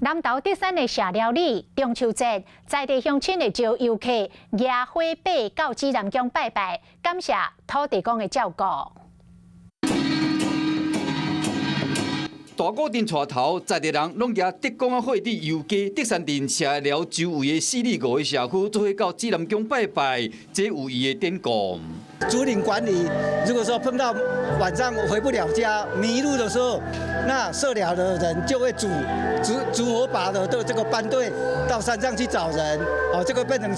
南投德山的社料理中秋节，在地乡亲会招游客野花摆到指南宫拜拜，感谢土地公的照顾。 大古镇带头，在地人拢举德公仔火伫游街德山镇社寮周围的4里5个社区，做伙到指南宫拜拜，这有伊的典故。竹林管理，如果说碰到晚上回不了家、迷路的时候，那社寮的人就会组火把的这个班队到山上去找人，这个变成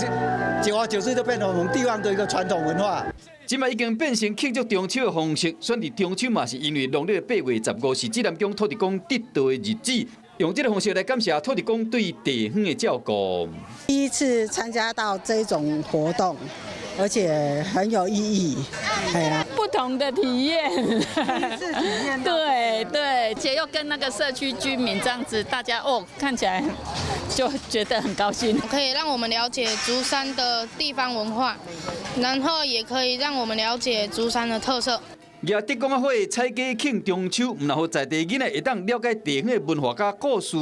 久而久之就变成我们地方的一个传统文化。 今麦已经变成庆祝中秋的方式，选伫中秋嘛，是因为农历8月15是指南宫土地公得道的日子，用这个方式来感谢土地公对地方的照顾。第一次参加到这种活动，而且很有意义，不同的体验，是体验对，而且又跟那个社区居民这样子，大家看起来就觉得很高兴，可以让我们了解竹山的地方文化。 然后也可以让我们了解竹山的特色。举德公仔火彩街庆中秋，唔然后在地囡仔会当了解地方的文化甲故事，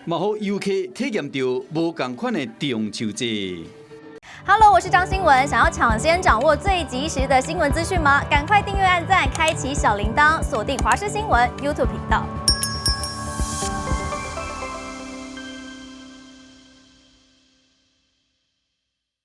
嘛好游客体验到无同款的中秋节。Hello， 我是张新文，想要抢先掌握最及时的新闻资讯吗？赶快订阅、按赞、开启小铃铛，锁定华视新闻 YouTube 频道。